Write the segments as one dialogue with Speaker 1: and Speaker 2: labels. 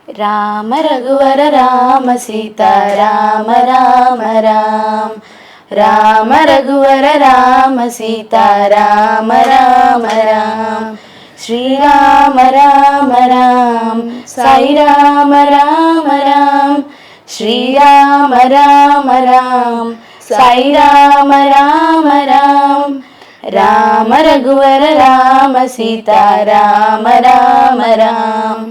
Speaker 1: రామ రఘువర రామ సీతా రామ రామ రామ రామ రఘువర రామ సీతా రామ రామ రామ శ్రీరామ రామ రామ సాయి రామ రామ రామ శ్రీరామ రామ రామ సాయి రామ రామ రామ రామ రఘువర రామ సీతా రామ రామ రామ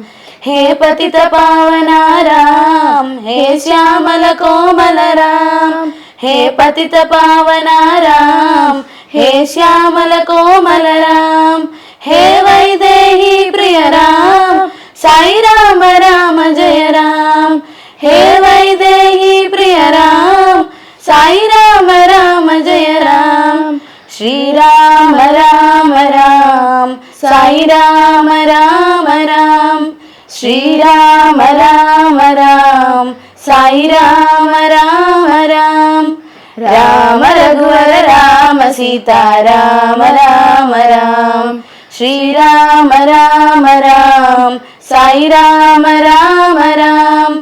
Speaker 1: हे पतित पावना राम हे श्यामल कोमल राम हे पतित पावना राम हे श्यामल कोमल राम हे वैदेही प्रिय राम साई राम राम जय राम हे वैदेही प्रिय राम साई राम राम जय राम श्री राम राम राम साई राम राम राम श्रीराम राम राम साई राम राम राम राम रघुवर राम सीता राम राम राम श्रीराम राम राम साई राम राम राम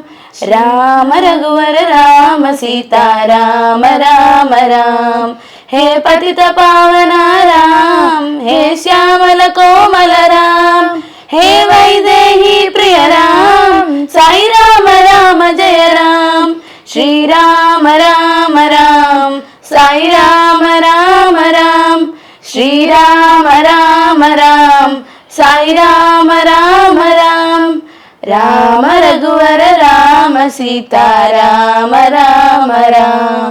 Speaker 1: राम रघुवर राम सीता राम राम राम हे पतित पावना राम हे श्यामल कोमल राम हे वैदेही प्रिय राम साई राम राम जय राम श्री राम राम राम साई राम राम राम श्री राम राम राम साई राम राम राम राम रघुवर राम सीता राम राम राम।